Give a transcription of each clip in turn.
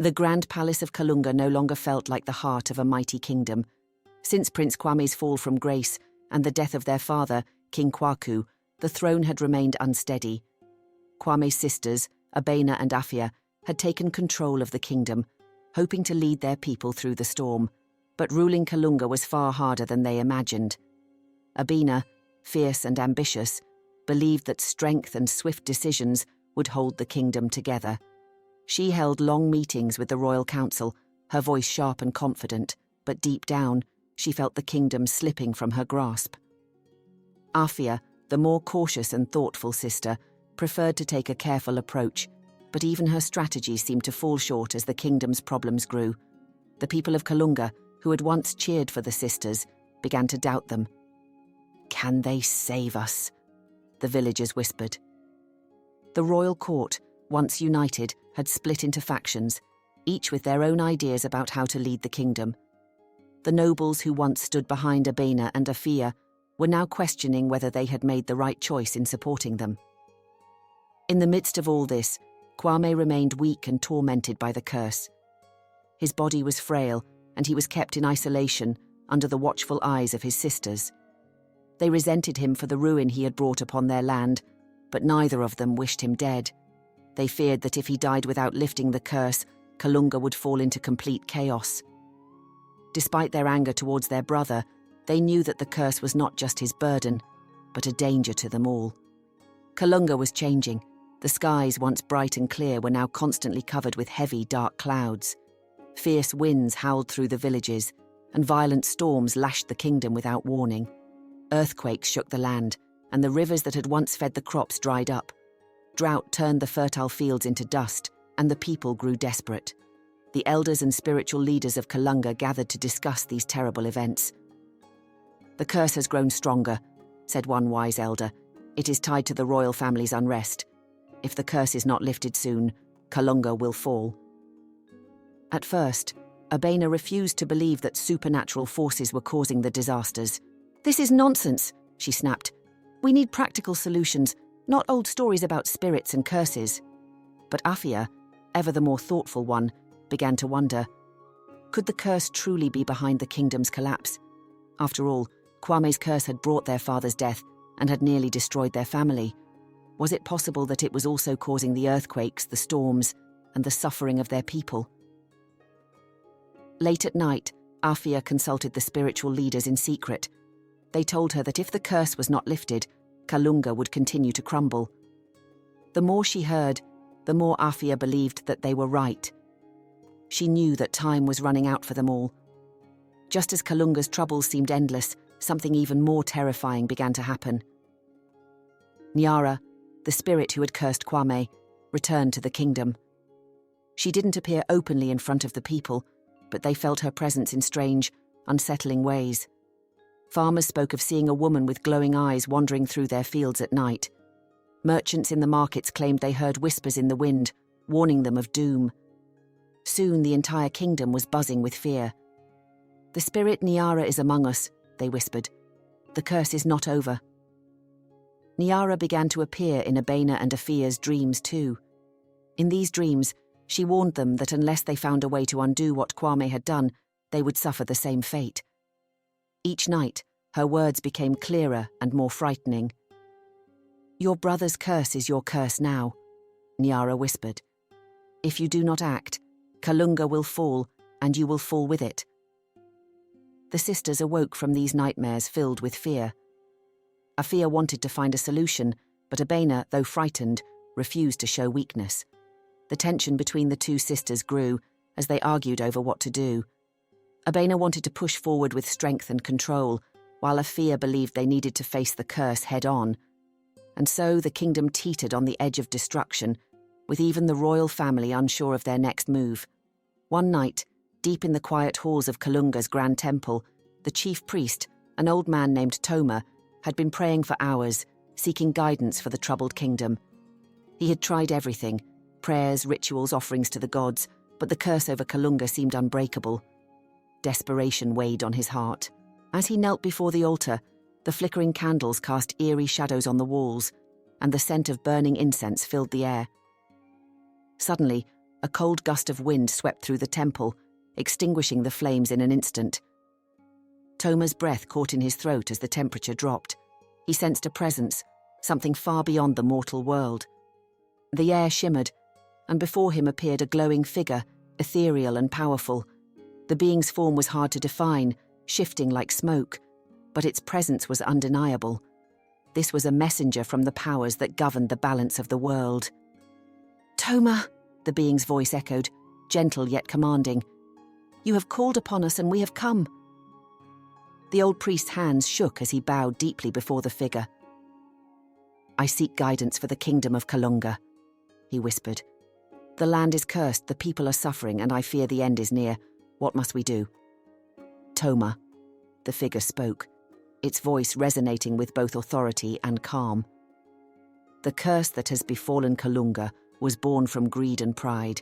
The grand palace of Kalunga no longer felt like the heart of a mighty kingdom. Since Prince Kwame's fall from grace and the death of their father, King Kwaku, the throne had remained unsteady. Kwame's sisters, Abena and Afia, had taken control of the kingdom, hoping to lead their people through the storm. But ruling Kalunga was far harder than they imagined. Abena, fierce and ambitious, believed that strength and swift decisions would hold the kingdom together. She held long meetings with the royal council, her voice sharp and confident, but deep down, she felt the kingdom slipping from her grasp. Afia, the more cautious and thoughtful sister, preferred to take a careful approach, but even her strategy seemed to fall short as the kingdom's problems grew. The people of Kalunga, who had once cheered for the sisters, began to doubt them. "Can they save us?" the villagers whispered. The royal court, once united, had split into factions, each with their own ideas about how to lead the kingdom. The nobles who once stood behind Abena and Afia were now questioning whether they had made the right choice in supporting them. In the midst of all this, Kwame remained weak and tormented by the curse. His body was frail, and he was kept in isolation under the watchful eyes of his sisters. They resented him for the ruin he had brought upon their land, but neither of them wished him dead. They feared that if he died without lifting the curse, Kalunga would fall into complete chaos. Despite their anger towards their brother, they knew that the curse was not just his burden, but a danger to them all. Kalunga was changing. The skies, once bright and clear, were now constantly covered with heavy, dark clouds. Fierce winds howled through the villages, and violent storms lashed the kingdom without warning. Earthquakes shook the land, and the rivers that had once fed the crops dried up. Drought turned the fertile fields into dust, and the people grew desperate. The elders and spiritual leaders of Kalunga gathered to discuss these terrible events. "The curse has grown stronger," said one wise elder. "It is tied to the royal family's unrest. If the curse is not lifted soon, Kalunga will fall." At first, Abena refused to believe that supernatural forces were causing the disasters. "This is nonsense," she snapped. "We need practical solutions, not old stories about spirits and curses." But Afia, ever the more thoughtful one, began to wonder. Could the curse truly be behind the kingdom's collapse? After all, Kwame's curse had brought their father's death and had nearly destroyed their family. Was it possible that it was also causing the earthquakes, the storms, and the suffering of their people? Late at night, Afia consulted the spiritual leaders in secret. They told her that if the curse was not lifted, Kalunga would continue to crumble. The more she heard, the more Afia believed that they were right. She knew that time was running out for them all. Just as Kalunga's troubles seemed endless, something even more terrifying began to happen. Nyara, the spirit who had cursed Kwame, returned to the kingdom. She didn't appear openly in front of the people, but they felt her presence in strange, unsettling ways. Farmers spoke of seeing a woman with glowing eyes wandering through their fields at night. Merchants in the markets claimed they heard whispers in the wind, warning them of doom. Soon the entire kingdom was buzzing with fear. "The spirit Nyara is among us," they whispered. "The curse is not over." Nyara began to appear in Abena and Afia's dreams too. In these dreams, she warned them that unless they found a way to undo what Kwame had done, they would suffer the same fate. Each night, her words became clearer and more frightening. "Your brother's curse is your curse now," Nyara whispered. "If you do not act, Kalunga will fall, and you will fall with it." The sisters awoke from these nightmares filled with fear. Afia wanted to find a solution, but Abena, though frightened, refused to show weakness. The tension between the two sisters grew as they argued over what to do. Abena wanted to push forward with strength and control, while Afia believed they needed to face the curse head-on. And so the kingdom teetered on the edge of destruction, with even the royal family unsure of their next move. One night, deep in the quiet halls of Kalunga's grand temple, the chief priest, an old man named Toma, had been praying for hours, seeking guidance for the troubled kingdom. He had tried everything: prayers, rituals, offerings to the gods, but the curse over Kalunga seemed unbreakable. Desperation weighed on his heart. As he knelt before the altar, the flickering candles cast eerie shadows on the walls, and the scent of burning incense filled the air. Suddenly, A cold gust of wind swept through the temple, extinguishing the flames in an instant. Toma's breath caught in his throat as the temperature dropped. He sensed a presence, something far beyond the mortal world. The air shimmered, and before him appeared a glowing figure, ethereal and powerful. The being's form was hard to define, shifting like smoke, but its presence was undeniable. This was a messenger from the powers that governed the balance of the world. "Toma," the being's voice echoed, gentle yet commanding. "You have called upon us and we have come." The old priest's hands shook as he bowed deeply before the figure. "I seek guidance for the Kingdom of Kalunga," he whispered. "The land is cursed, the people are suffering, and I fear the end is near. What must we do?" "Toma," the figure spoke, its voice resonating with both authority and calm. "The curse that has befallen Kalunga was born from greed and pride.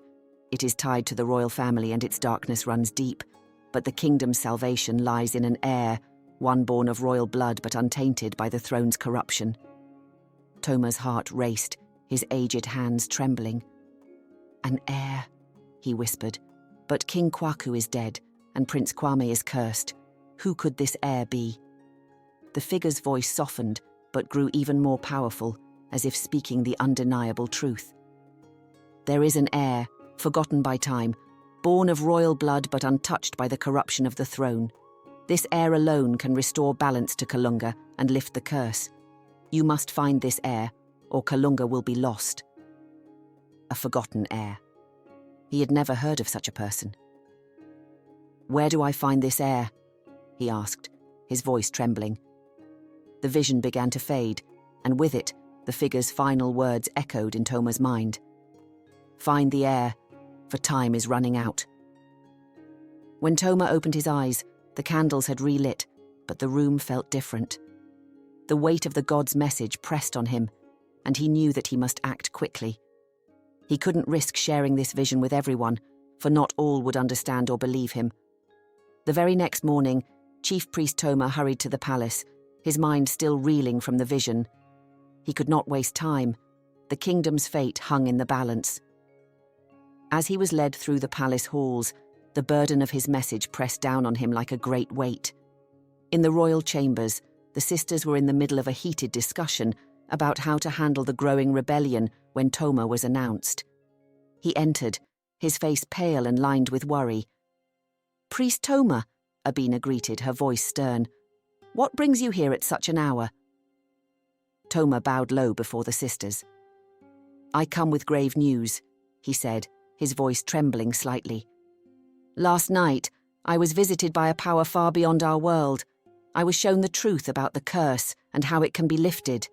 It is tied to the royal family and its darkness runs deep, but the kingdom's salvation lies in an heir, one born of royal blood but untainted by the throne's corruption." Toma's heart raced, his aged hands trembling. "An heir," he whispered, "but King Kwaku is dead, and Prince Kwame is cursed. Who could this heir be?" The figure's voice softened, but grew even more powerful, as if speaking the undeniable truth. "There is an heir, forgotten by time, born of royal blood but untouched by the corruption of the throne. This heir alone can restore balance to Kalunga and lift the curse. You must find this heir, or Kalunga will be lost." A forgotten heir. He had never heard of such a person. "Where do I find this heir?" he asked, his voice trembling. The vision began to fade, and with it, the figure's final words echoed in Toma's mind. "Find the heir, for time is running out." When Toma opened his eyes, the candles had relit, but the room felt different. The weight of the god's message pressed on him, and he knew that he must act quickly. He couldn't risk sharing this vision with everyone, for not all would understand or believe him. The very next morning, Chief Priest Toma hurried to the palace, his mind still reeling from the vision. He could not waste time. The kingdom's fate hung in the balance. As he was led through the palace halls, the burden of his message pressed down on him like a great weight. In the royal chambers, the sisters were in the middle of a heated discussion about how to handle the growing rebellion when Toma was announced. He entered, his face pale and lined with worry. "Priest Toma," Abina greeted, her voice stern. "What brings you here at such an hour?" Toma bowed low before the sisters. "I come with grave news," he said, his voice trembling slightly. "Last night, I was visited by a power far beyond our world. I was shown the truth about the curse and how it can be lifted."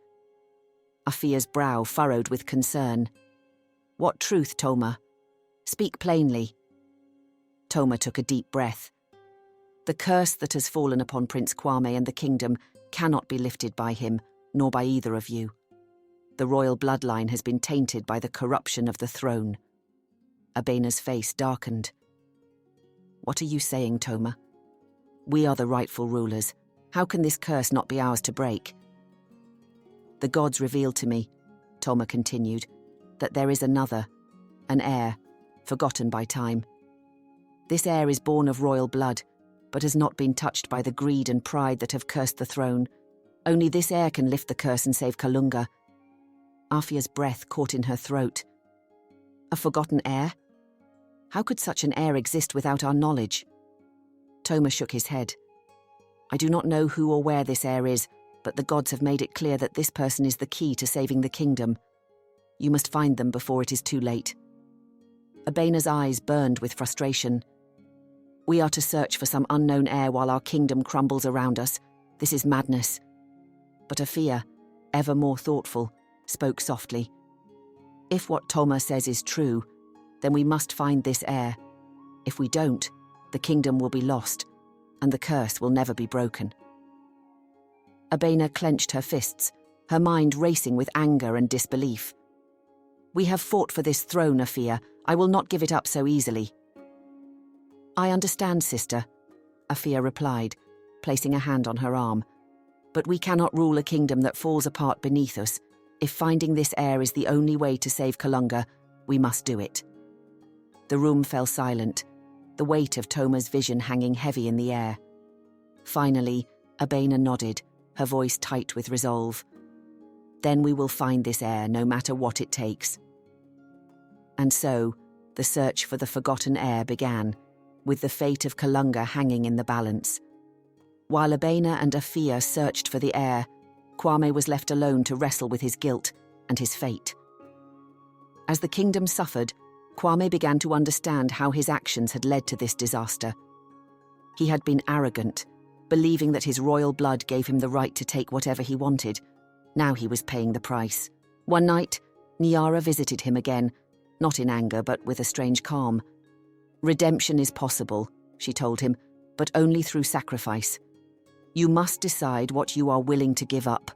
Afia's brow furrowed with concern. "What truth, Toma? Speak plainly." Toma took a deep breath. "The curse that has fallen upon Prince Kwame and the kingdom cannot be lifted by him, nor by either of you. The royal bloodline has been tainted by the corruption of the throne." Abina's face darkened. "What are you saying, Toma? We are the rightful rulers. How can this curse not be ours to break?" "The gods revealed to me," Toma continued, "that there is another, an heir, forgotten by time. This heir is born of royal blood, but has not been touched by the greed and pride that have cursed the throne. Only this heir can lift the curse and save Kalunga." Afia's breath caught in her throat. "A forgotten heir? How could such an heir exist without our knowledge?" Toma shook his head. "I do not know who or where this heir is, but the gods have made it clear that this person is the key to saving the kingdom. You must find them before it is too late." Abina's eyes burned with frustration. "We are to search for some unknown heir while our kingdom crumbles around us. This is madness." But Afia, ever more thoughtful, spoke softly. "If what Toma says is true, then we must find this heir. If we don't, the kingdom will be lost, and the curse will never be broken." Abena clenched her fists, her mind racing with anger and disbelief. "We have fought for this throne, Afia. I will not give it up so easily." "I understand, sister," Afia replied, placing a hand on her arm. "But we cannot rule a kingdom that falls apart beneath us. If finding this heir is the only way to save Kalunga, we must do it." The room fell silent, the weight of Toma's vision hanging heavy in the air. Finally, Abena nodded, her voice tight with resolve. Then we will find this heir, no matter what it takes. And so, the search for the forgotten heir began, with the fate of Kalunga hanging in the balance. While Abena and Afia searched for the heir, Kwame was left alone to wrestle with his guilt and his fate. As the kingdom suffered, Kwame began to understand how his actions had led to this disaster. He had been arrogant, believing that his royal blood gave him the right to take whatever he wanted. Now he was paying the price. One night, Nyara visited him again, not in anger but with a strange calm. "Redemption is possible," she told him, "but only through sacrifice. You must decide what you are willing to give up.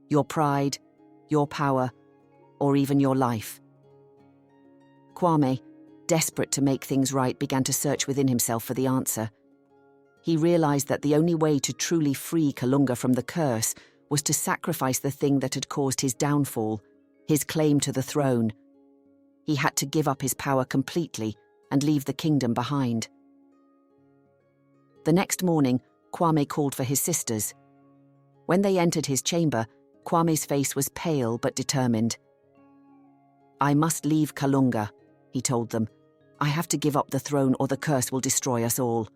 Your pride, your power, or even your life." Kwame, desperate to make things right, began to search within himself for the answer. He realized that the only way to truly free Kalunga from the curse was to sacrifice the thing that had caused his downfall, his claim to the throne. He had to give up his power completely and leave the kingdom behind. The next morning, Kwame called for his sisters. When they entered his chamber, Kwame's face was pale but determined. "I must leave Kalunga," he told them. "I have to give up the throne or the curse will destroy us all."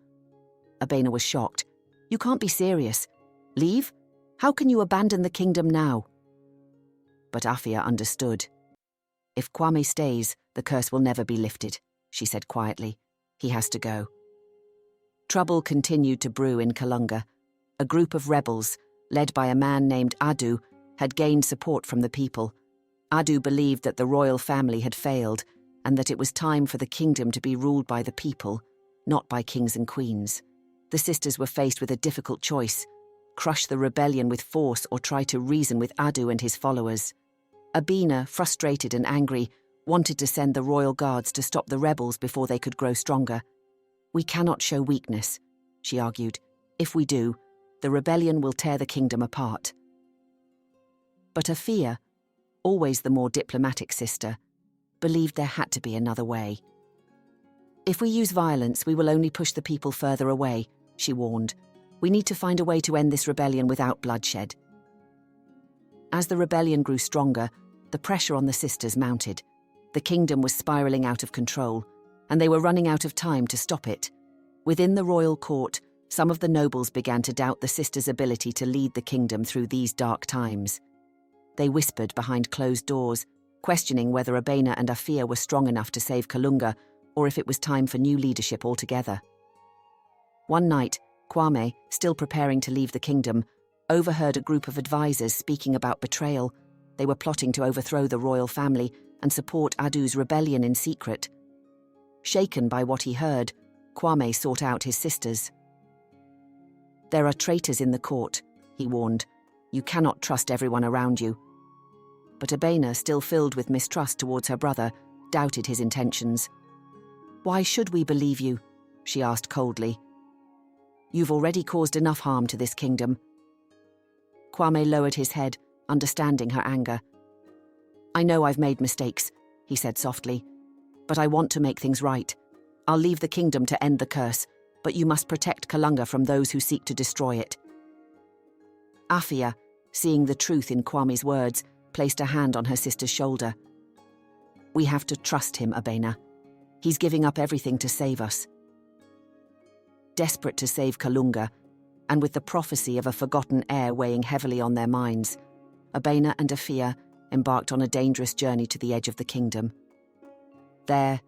Abena was shocked. "You can't be serious. Leave? How can you abandon the kingdom now?" But Afia understood. "If Kwame stays, the curse will never be lifted," she said quietly. "He has to go." Trouble continued to brew in Kalunga. A group of rebels, led by a man named Adu, had gained support from the people. Adu believed that the royal family had failed and that it was time for the kingdom to be ruled by the people, not by kings and queens. The sisters were faced with a difficult choice: crush the rebellion with force or try to reason with Adu and his followers. Abena, frustrated and angry, wanted to send the royal guards to stop the rebels before they could grow stronger. "We cannot show weakness," she argued. "If we do, the rebellion will tear the kingdom apart." But Afia, always the more diplomatic sister, believed there had to be another way. "If we use violence, we will only push the people further away," she warned. "We need to find a way to end this rebellion without bloodshed." As the rebellion grew stronger, the pressure on the sisters mounted. The kingdom was spiraling out of control, and they were running out of time to stop it. Within the royal court, some of the nobles began to doubt the sisters' ability to lead the kingdom through these dark times. They whispered behind closed doors, questioning whether Abena and Afia were strong enough to save Kalunga, or if it was time for new leadership altogether. One night, Kwame, still preparing to leave the kingdom, overheard a group of advisors speaking about betrayal. They were plotting to overthrow the royal family and support Adu's rebellion in secret. Shaken by what he heard, Kwame sought out his sisters. "There are traitors in the court," he warned. "You cannot trust everyone around you." But Abena, still filled with mistrust towards her brother, doubted his intentions. "Why should we believe you?" she asked coldly. "You've already caused enough harm to this kingdom." Kwame lowered his head, understanding her anger. "I know I've made mistakes," he said softly, "but I want to make things right. I'll leave the kingdom to end the curse, but you must protect Kalunga from those who seek to destroy it." Afia, seeing the truth in Kwame's words, placed a hand on her sister's shoulder. "We have to trust him, Abena. He's giving up everything to save us." Desperate to save Kalunga, and with the prophecy of a forgotten heir weighing heavily on their minds, Abena and Afia embarked on a dangerous journey to the edge of the kingdom. There,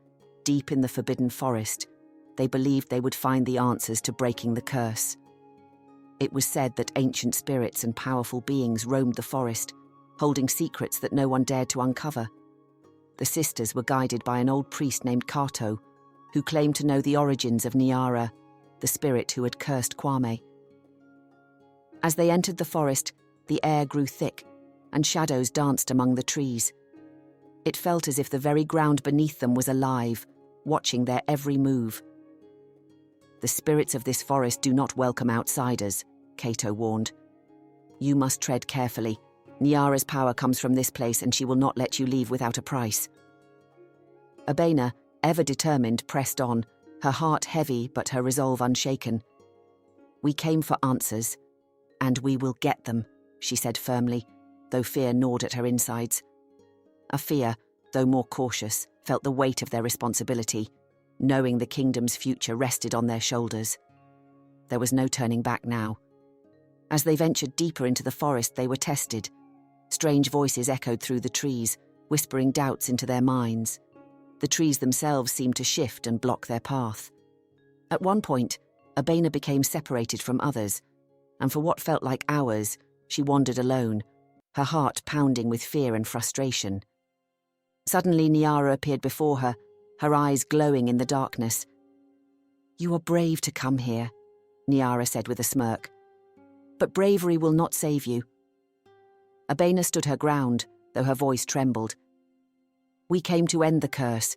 deep in the forbidden forest, they believed they would find the answers to breaking the curse. It was said that ancient spirits and powerful beings roamed the forest, holding secrets that no one dared to uncover. The sisters were guided by an old priest named Kato, who claimed to know the origins of Nyara, the spirit who had cursed Kwame. As they entered the forest, the air grew thick, and shadows danced among the trees. It felt as if the very ground beneath them was alive, watching their every move. "The spirits of this forest do not welcome outsiders," Kato warned. "You must tread carefully. Nyara's power comes from this place and she will not let you leave without a price." Abena, ever determined, pressed on, her heart heavy but her resolve unshaken. "We came for answers, and we will get them," she said firmly, though fear gnawed at her insides. Afia, though more cautious, felt the weight of their responsibility, knowing the kingdom's future rested on their shoulders. There was no turning back now. As they ventured deeper into the forest, they were tested. Strange voices echoed through the trees, whispering doubts into their minds. The trees themselves seemed to shift and block their path. At one point, Abena became separated from others, and for what felt like hours, she wandered alone, her heart pounding with fear and frustration. Suddenly, Nyara appeared before her, her eyes glowing in the darkness. "You are brave to come here," Nyara said with a smirk. "But bravery will not save you." Abena stood her ground, though her voice trembled. "We came to end the curse.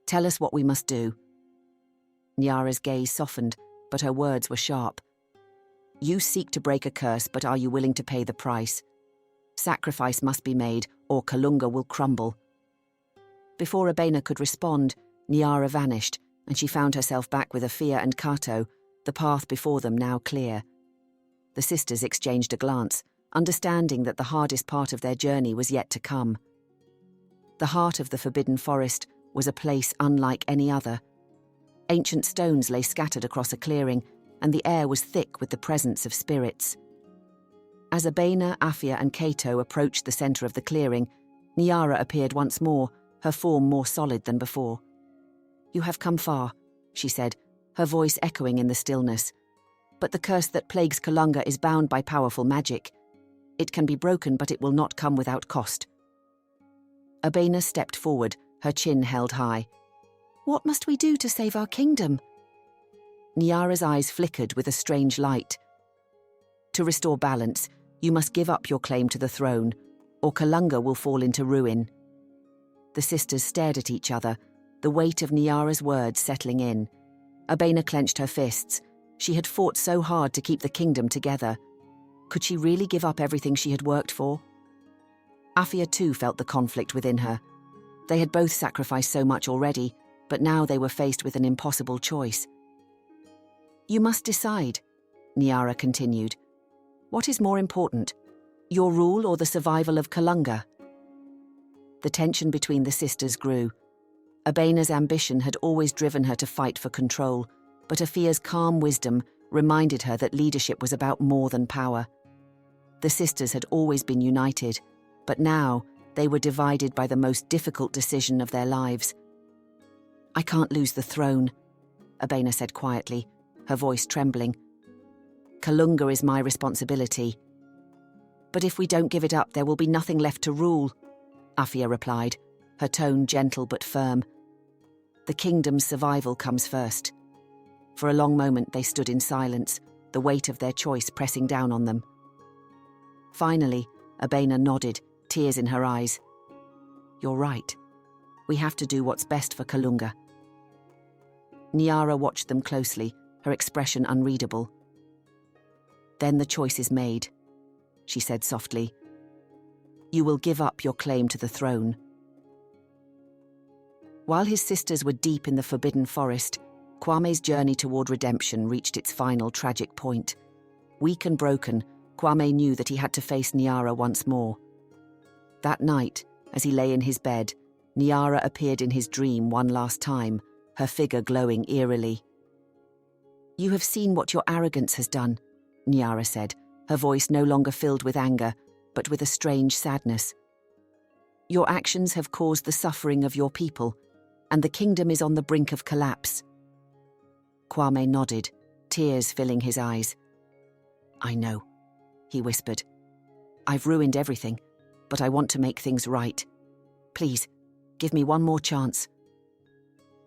Tell us what we must do." Nyara's gaze softened, but her words were sharp. "You seek to break a curse, but are you willing to pay the price? Sacrifice must be made, or Kalunga will crumble." Before Abena could respond, Nyara vanished, and she found herself back with Afia and Kato, the path before them now clear. The sisters exchanged a glance, understanding that the hardest part of their journey was yet to come. The heart of the forbidden forest was a place unlike any other. Ancient stones lay scattered across a clearing, and the air was thick with the presence of spirits. As Abena, Afia, and Kato approached the centre of the clearing, Nyara appeared once more, her form more solid than before. "You have come far," she said, her voice echoing in the stillness. "But the curse that plagues Kalunga is bound by powerful magic. It can be broken, but it will not come without cost." Abena stepped forward, her chin held high. "What must we do to save our kingdom?" Nyara's eyes flickered with a strange light. "To restore balance, you must give up your claim to the throne, or Kalunga will fall into ruin." The sisters stared at each other, the weight of Nyara's words settling in. Abena clenched her fists. She had fought so hard to keep the kingdom together. Could she really give up everything she had worked for? Afia too felt the conflict within her. They had both sacrificed so much already, but now they were faced with an impossible choice. "You must decide," Nyara continued. "What is more important, your rule or the survival of Kalunga?" The tension between the sisters grew. Abena's ambition had always driven her to fight for control, but Afia's calm wisdom reminded her that leadership was about more than power. The sisters had always been united, but now they were divided by the most difficult decision of their lives. "I can't lose the throne," Abena said quietly, her voice trembling. "Kalunga is my responsibility." "But if we don't give it up, there will be nothing left to rule," Afia replied, her tone gentle but firm. "The kingdom's survival comes first." For a long moment they stood in silence, the weight of their choice pressing down on them. Finally, Abena nodded, tears in her eyes. "You're right. We have to do what's best for Kalunga." Nyara watched them closely, her expression unreadable. "Then the choice is made," she said softly. "You will give up your claim to the throne." While his sisters were deep in the forbidden forest, Kwame's journey toward redemption reached its final tragic point. Weak and broken, Kwame knew that he had to face Nyara once more. That night, as he lay in his bed, Nyara appeared in his dream one last time, her figure glowing eerily. "You have seen what your arrogance has done," Nyara said, her voice no longer filled with anger, but with a strange sadness. "Your actions have caused the suffering of your people, and the kingdom is on the brink of collapse." Kwame nodded, tears filling his eyes. "I know," he whispered. "I've ruined everything, but I want to make things right. Please, give me one more chance."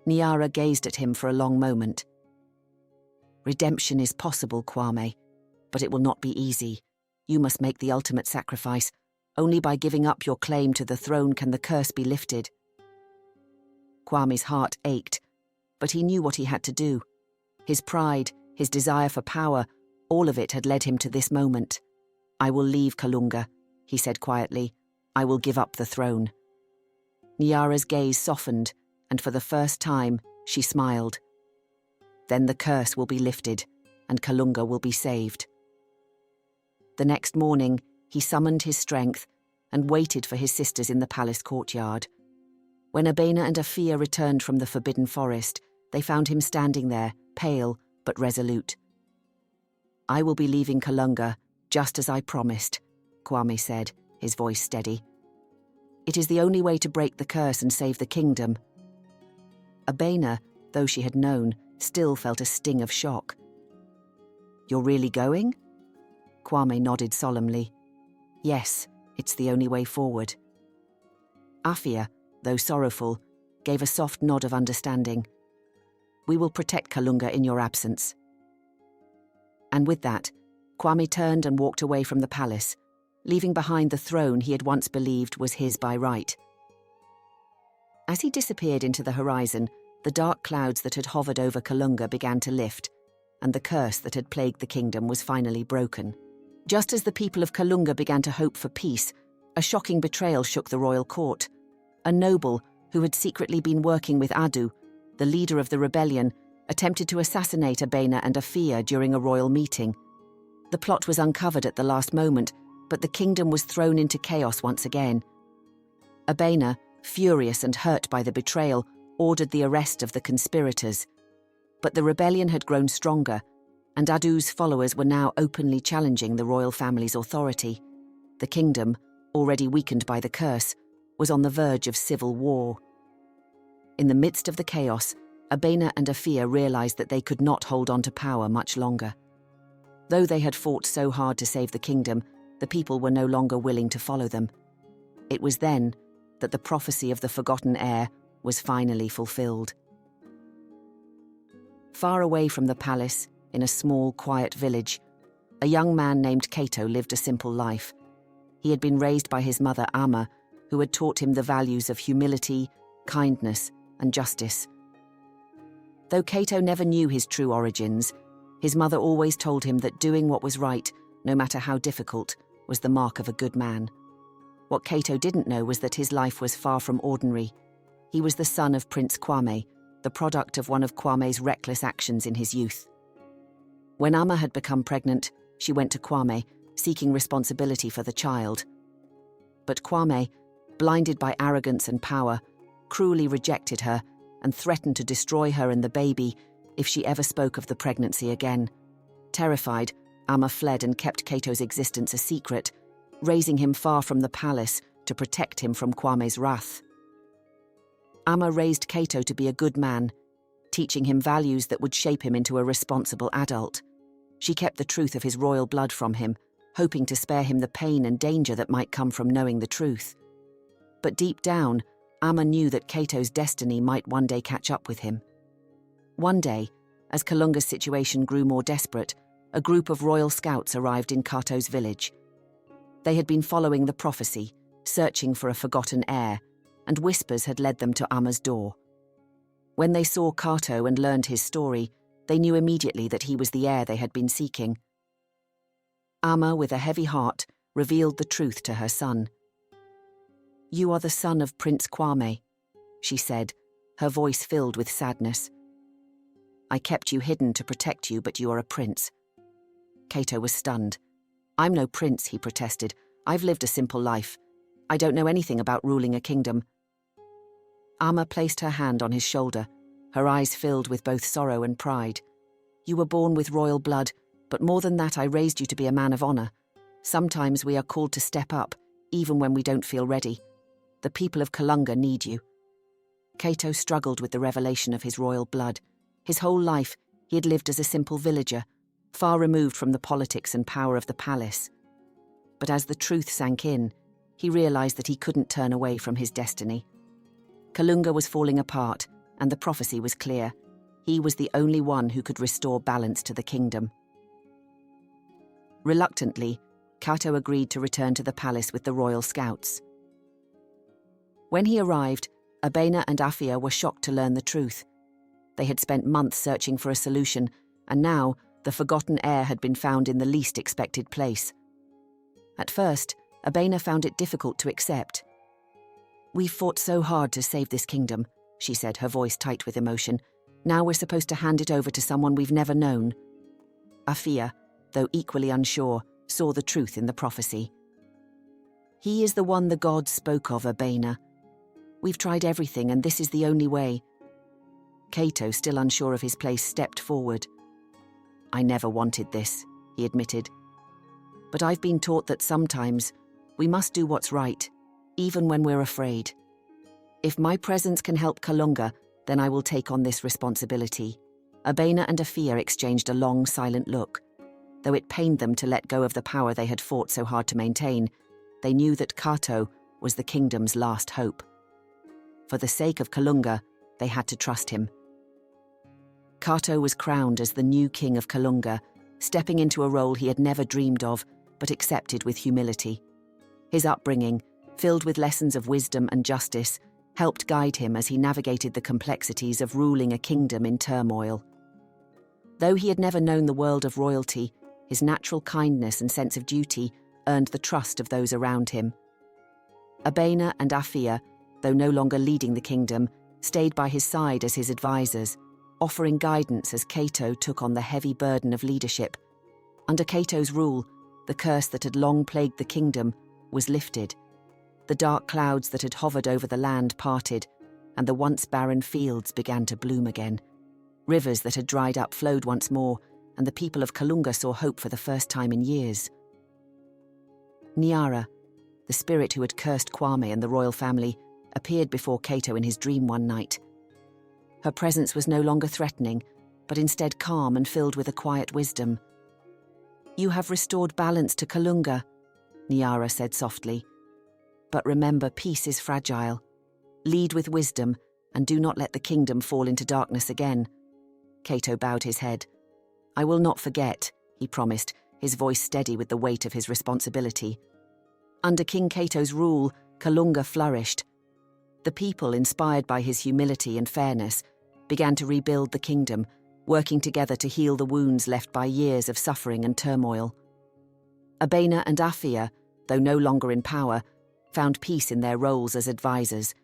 Nyara gazed at him for a long moment. "Redemption is possible, Kwame, but it will not be easy. You must make the ultimate sacrifice. Only by giving up your claim to the throne can the curse be lifted." Kwame's heart ached, but he knew what he had to do. His pride, his desire for power, all of it had led him to this moment. "I will leave Kalunga," he said quietly. "I will give up the throne." Nyara's gaze softened, and for the first time, she smiled. Then the curse will be lifted, and Kalunga will be saved. The next morning, he summoned his strength and waited for his sisters in the palace courtyard. When Abena and Afia returned from the forbidden forest, they found him standing there, pale but resolute. "I will be leaving Kalunga, just as I promised," Kwame said, his voice steady. "It is the only way to break the curse and save the kingdom." Abena, though she had known, still felt a sting of shock. "You're really going?" Kwame nodded solemnly. "Yes, it's the only way forward." Afia, though sorrowful, gave a soft nod of understanding. "We will protect Kalunga in your absence." And with that, Kwame turned and walked away from the palace, leaving behind the throne he had once believed was his by right. As he disappeared into the horizon, the dark clouds that had hovered over Kalunga began to lift, and the curse that had plagued the kingdom was finally broken. Just as the people of Kalunga began to hope for peace, a shocking betrayal shook the royal court. A noble, who had secretly been working with Adu, the leader of the rebellion, attempted to assassinate Abena and Afia during a royal meeting. The plot was uncovered at the last moment, but the kingdom was thrown into chaos once again. Abena, furious and hurt by the betrayal, ordered the arrest of the conspirators. But the rebellion had grown stronger, and Adu's followers were now openly challenging the royal family's authority. The kingdom, already weakened by the curse, was on the verge of civil war. In the midst of the chaos, Abena and Afia realized that they could not hold on to power much longer. Though they had fought so hard to save the kingdom, the people were no longer willing to follow them. It was then that the prophecy of the forgotten heir was finally fulfilled. Far away from the palace, in a small, quiet village, a young man named Kato lived a simple life. He had been raised by his mother Amma, who had taught him the values of humility, kindness, and justice. Though Kato never knew his true origins, his mother always told him that doing what was right, no matter how difficult, was the mark of a good man. What Kato didn't know was that his life was far from ordinary. He was the son of Prince Kwame, the product of one of Kwame's reckless actions in his youth. When Amma had become pregnant, she went to Kwame, seeking responsibility for the child. But Kwame, blinded by arrogance and power, cruelly rejected her and threatened to destroy her and the baby if she ever spoke of the pregnancy again. Terrified, Amma fled and kept Kato's existence a secret, raising him far from the palace to protect him from Kwame's wrath. Amma raised Kato to be a good man, teaching him values that would shape him into a responsible adult. She kept the truth of his royal blood from him, hoping to spare him the pain and danger that might come from knowing the truth. But deep down, Amma knew that Kato's destiny might one day catch up with him. One day, as Kalunga's situation grew more desperate, a group of royal scouts arrived in Kato's village. They had been following the prophecy, searching for a forgotten heir, and whispers had led them to Amma's door. When they saw Kato and learned his story, they knew immediately that he was the heir they had been seeking. Amma, with a heavy heart, revealed the truth to her son. "You are the son of Prince Kwame," she said, her voice filled with sadness. "I kept you hidden to protect you, but you are a prince." Kato was stunned. "I'm no prince," he protested. "I've lived a simple life. I don't know anything about ruling a kingdom." Amma placed her hand on his shoulder, her eyes filled with both sorrow and pride. "You were born with royal blood, but more than that, I raised you to be a man of honor. Sometimes we are called to step up, even when we don't feel ready. The people of Kalunga need you." Kato struggled with the revelation of his royal blood. His whole life, he had lived as a simple villager, far removed from the politics and power of the palace. But as the truth sank in, he realized that he couldn't turn away from his destiny. Kalunga was falling apart, and the prophecy was clear. He was the only one who could restore balance to the kingdom. Reluctantly, Kato agreed to return to the palace with the royal scouts. When he arrived, Abena and Afia were shocked to learn the truth. They had spent months searching for a solution, and now the forgotten heir had been found in the least expected place. At first, Abena found it difficult to accept. "We've fought so hard to save this kingdom. she said, her voice tight with emotion. "Now we're supposed to hand it over to someone we've never known." Afia, though equally unsure, saw the truth in the prophecy. "He is the one the gods spoke of, Abena. We've tried everything, and this is the only way." Cato, still unsure of his place, stepped forward. "I never wanted this," he admitted. "But I've been taught that sometimes we must do what's right, even when we're afraid. If my presence can help Kalunga, then I will take on this responsibility." Abena and Afia exchanged a long, silent look. Though it pained them to let go of the power they had fought so hard to maintain, they knew that Kato was the kingdom's last hope. For the sake of Kalunga, they had to trust him. Kato was crowned as the new king of Kalunga, stepping into a role he had never dreamed of, but accepted with humility. His upbringing, filled with lessons of wisdom and justice, helped guide him as he navigated the complexities of ruling a kingdom in turmoil. Though he had never known the world of royalty, his natural kindness and sense of duty earned the trust of those around him. Abena and Afia, though no longer leading the kingdom, stayed by his side as his advisors, offering guidance as Cato took on the heavy burden of leadership. Under Cato's rule, the curse that had long plagued the kingdom was lifted. The dark clouds that had hovered over the land parted, and the once barren fields began to bloom again. Rivers that had dried up flowed once more, and the people of Kalunga saw hope for the first time in years. Nyara, the spirit who had cursed Kwame and the royal family, appeared before Cato in his dream one night. Her presence was no longer threatening, but instead calm and filled with a quiet wisdom. "You have restored balance to Kalunga," Nyara said softly. "But remember, peace is fragile. Lead with wisdom, and do not let the kingdom fall into darkness again." Cato bowed his head. "I will not forget," he promised, his voice steady with the weight of his responsibility. Under King Cato's rule, Kalunga flourished. The people, inspired by his humility and fairness, began to rebuild the kingdom, working together to heal the wounds left by years of suffering and turmoil. Abena and Afia, though no longer in power, found peace in their roles as advisors,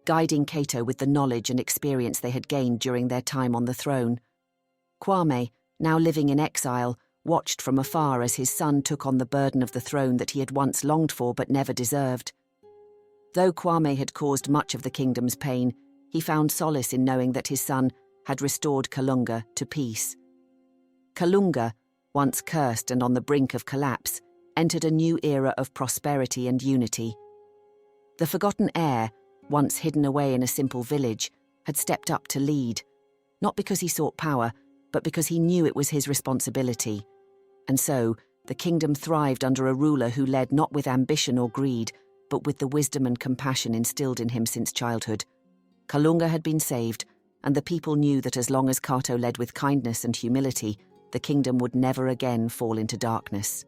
guiding Cato with the knowledge and experience they had gained during their time on the throne. Kwame, now living in exile, watched from afar as his son took on the burden of the throne that he had once longed for but never deserved. Though Kwame had caused much of the kingdom's pain, he found solace in knowing that his son had restored Kalunga to peace. Kalunga, once cursed and on the brink of collapse, entered a new era of prosperity and unity. The forgotten heir, once hidden away in a simple village, had stepped up to lead, not because he sought power, but because he knew it was his responsibility. And so, the kingdom thrived under a ruler who led not with ambition or greed, but with the wisdom and compassion instilled in him since childhood. Kalunga had been saved, and the people knew that as long as Kato led with kindness and humility, the kingdom would never again fall into darkness.